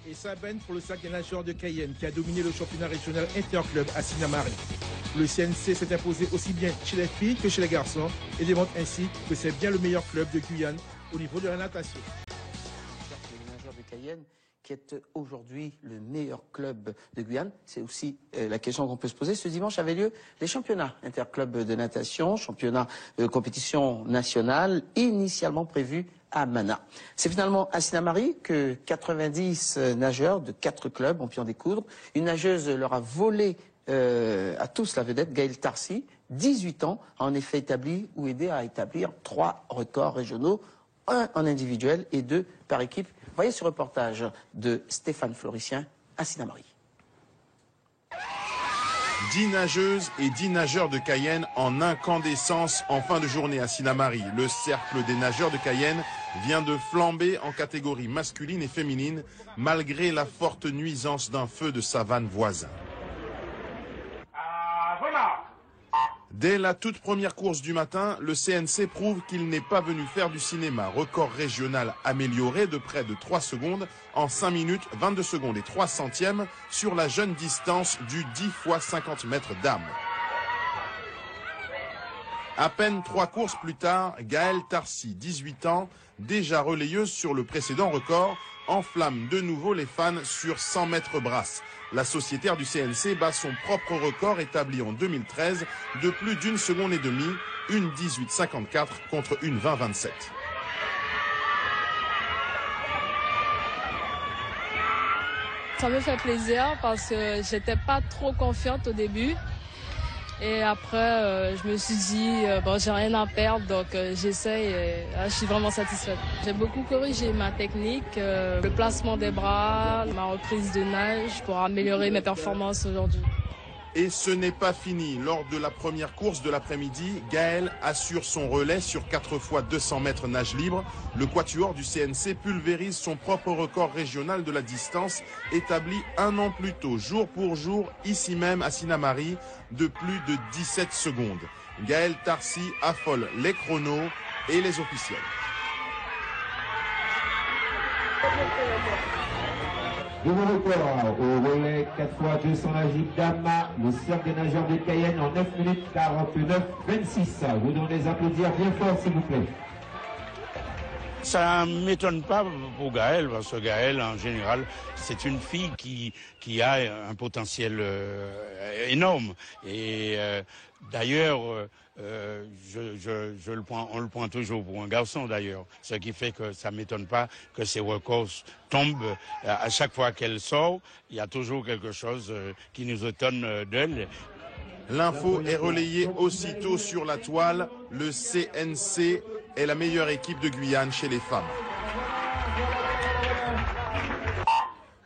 Et ça baigne pour le sac des nageurs de Cayenne qui a dominé le championnat régional interclub à Sinamari. Le CNC s'est imposé aussi bien chez les filles que chez les garçons et démontre ainsi que c'est bien le meilleur club de Guyane au niveau de la natation. Les nageurs de Cayenne qui est aujourd'hui le meilleur club de Guyane, c'est aussi la question qu'on peut se poser. Ce dimanche avait lieu les championnats interclubs de natation, championnat de compétition nationale, initialement prévu à Mana. C'est finalement à Sinamari que 90 nageurs de 4 clubs ont pu en découdre. Une nageuse leur a volé à tous la vedette, Gaëlle Tarsi, 18 ans, a en effet établi ou aidé à établir 3 records régionaux, 1 en individuel et 2 par équipe. Voyez ce reportage de Stéphane Floricien à Sinamari. 10 nageuses et 10 nageurs de Cayenne en incandescence en fin de journée à Sinamari. Le cercle des nageurs de Cayenne vient de flamber en catégorie masculine et féminine malgré la forte nuisance d'un feu de savane voisin. Dès la toute première course du matin, le CNC prouve qu'il n'est pas venu faire du cinéma. Record régional amélioré de près de 3 secondes en 5 minutes, 22 secondes et 3 centièmes sur la jeune distance du 10 x 50 mètres dames. À peine 3 courses plus tard, Gaëlle Tarsi, 18 ans, déjà relayeuse sur le précédent record, enflamme de nouveau les fans sur 100 mètres brasse. La sociétaire du CNC bat son propre record établi en 2013 de plus d'1 seconde et demie, 1:18:54 contre 1:20:27. Ça me fait plaisir parce que j'étais pas trop confiante au début. Et après, je me suis dit, bon, j'ai rien à perdre, donc j'essaye et je suis vraiment satisfaite. J'ai beaucoup corrigé ma technique, le placement des bras, ma reprise de nage pour améliorer mes performances aujourd'hui. Et ce n'est pas fini. Lors de la première course de l'après-midi, Gaëlle assure son relais sur 4 x 200 mètres nage libre. Le quatuor du CNC pulvérise son propre record régional de la distance, établi 1 an plus tôt, jour pour jour, ici même à Sinamari, de plus de 17 secondes. Gaëlle Tarsi affole les chronos et les officiels. Nouveau record au relais 4 x 200 nage libre dames, le cercle des nageurs de Cayenne en 9 minutes 49:26. Vous devez les applaudir bien fort s'il vous plaît. Ça ne m'étonne pas pour Gaëlle, parce que Gaëlle, en général, c'est une fille qui a un potentiel énorme. Et d'ailleurs, on le prend toujours pour un garçon d'ailleurs. Ce qui fait que ça ne m'étonne pas que ces records tombent. À chaque fois qu'elle sort, il y a toujours quelque chose qui nous étonne d'elle. L'info est relayée aussitôt sur la toile. Le CNC est la meilleure équipe de Guyane chez les femmes.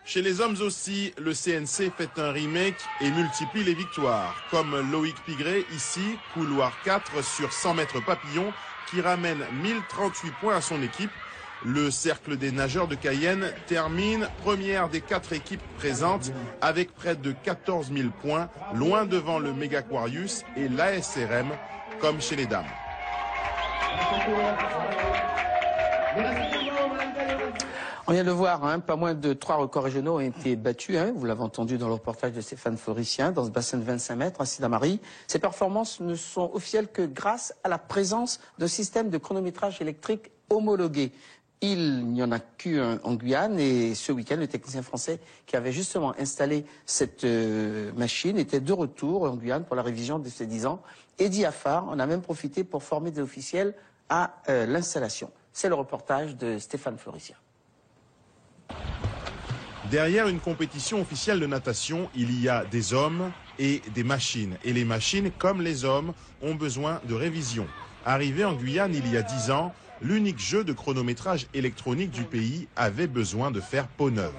Chez les hommes aussi, le CNC fait un remake et multiplie les victoires. Comme Loïc Pigré, ici, couloir 4 sur 100 mètres papillon, qui ramène 1038 points à son équipe. Le cercle des nageurs de Cayenne termine première des 4 équipes présentes avec près de 14 000 points, loin devant le Megaquarius et l'ASRM, comme chez les dames. On vient de voir, pas moins de 3 records régionaux ont été battus, vous l'avez entendu dans le reportage de Stéphane Floricien, dans ce bassin de 25 mètres à Sinamari. Ces performances ne sont officielles que grâce à la présence d'un système de chronométrage électrique homologué. Il n'y en a qu'un en Guyane et ce week-end, le technicien français qui avait justement installé cette machine était de retour en Guyane pour la révision de ses 10 ans. Eddy Affar en a même profité pour former des officiels à l'installation. C'est le reportage de Stéphane Floricien. Derrière une compétition officielle de natation, il y a des hommes et des machines. Et les machines, comme les hommes, ont besoin de révision. Arrivé en Guyane il y a 10 ans, l'unique jeu de chronométrage électronique du pays avait besoin de faire peau neuve.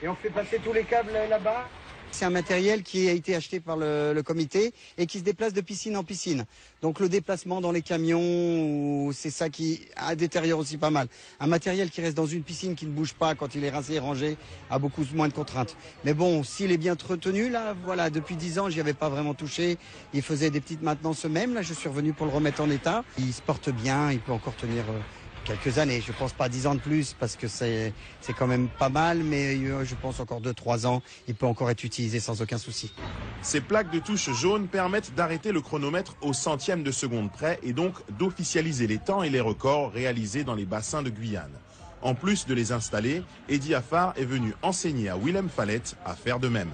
Et on fait passer tous les câbles là-bas. C'est un matériel qui a été acheté par le comité et qui se déplace de piscine en piscine. Donc le déplacement dans les camions, c'est ça qui détériore aussi pas mal. Un matériel qui reste dans une piscine qui ne bouge pas quand il est rincé et rangé a beaucoup moins de contraintes. Mais bon, s'il est bien entretenu, là, voilà, depuis 10 ans, j'y avais pas vraiment touché. Il faisait des petites maintenances eux-mêmes. Là, je suis revenu pour le remettre en état. Il se porte bien, il peut encore tenir quelques années. Je pense pas 10 ans de plus parce que c'est quand même pas mal, mais je pense encore 2-3 ans, il peut encore être utilisé sans aucun souci. Ces plaques de touche jaunes permettent d'arrêter le chronomètre au centième de seconde près et donc d'officialiser les temps et les records réalisés dans les bassins de Guyane. En plus de les installer, Eddy Affar est venu enseigner à Willem Fallette à faire de même.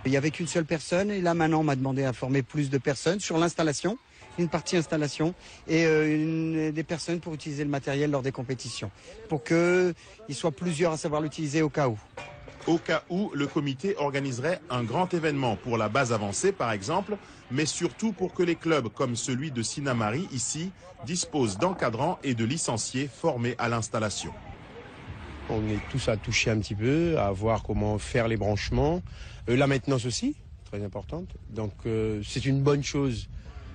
Il n'y avait qu'une seule personne et là maintenant on m'a demandé à former plus de personnes sur l'installation, une partie installation et des personnes pour utiliser le matériel lors des compétitions, pour qu'il soit plusieurs à savoir l'utiliser au cas où. Au cas où, le comité organiserait un grand événement pour la base avancée par exemple, mais surtout pour que les clubs comme celui de Sinnamary ici disposent d'encadrants et de licenciés formés à l'installation. On est tous à toucher un petit peu, à voir comment faire les branchements. La maintenance aussi, très importante. Donc c'est une bonne chose,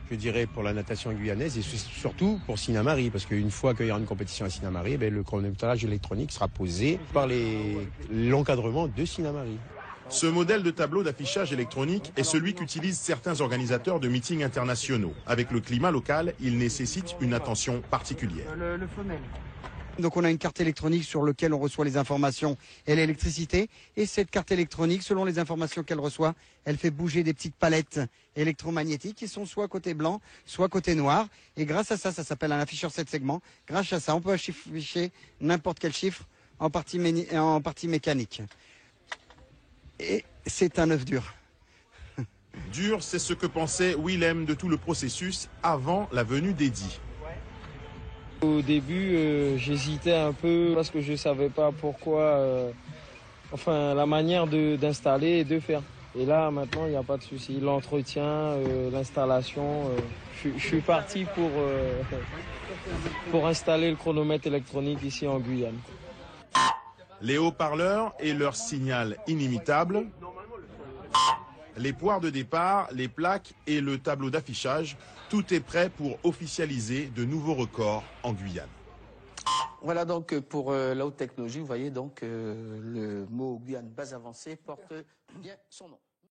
je dirais, pour la natation guyanaise et surtout pour Sinnamary, parce qu'une fois qu'il y aura une compétition à Sinnamary, le chronométrage électronique sera posé par l'encadrement de Sinnamary. Ce modèle de tableau d'affichage électronique est celui qu'utilisent certains organisateurs de meetings internationaux. Avec le climat local, il nécessite une attention particulière. Le femelle. Donc on a une carte électronique sur laquelle on reçoit les informations et l'électricité. Et cette carte électronique, selon les informations qu'elle reçoit, elle fait bouger des petites palettes électromagnétiques qui sont soit côté blanc, soit côté noir. Et grâce à ça, ça s'appelle un afficheur 7 segments. Grâce à ça, on peut afficher n'importe quel chiffre en partie mécanique. Et c'est un œuf dur. Dur, c'est ce que pensait Willem de tout le processus avant la venue d'Eddy. Au début, j'hésitais un peu parce que je ne savais pas pourquoi, la manière d'installer et de faire. Et là, maintenant, il n'y a pas de souci. L'entretien, l'installation, je suis parti pour installer le chronomètre électronique ici en Guyane. Les haut-parleurs et leur signal inimitable, les poires de départ, les plaques et le tableau d'affichage, tout est prêt pour officialiser de nouveaux records en Guyane. Voilà donc pour la haute technologie, vous voyez donc le mot Guyane base avancée porte bien son nom.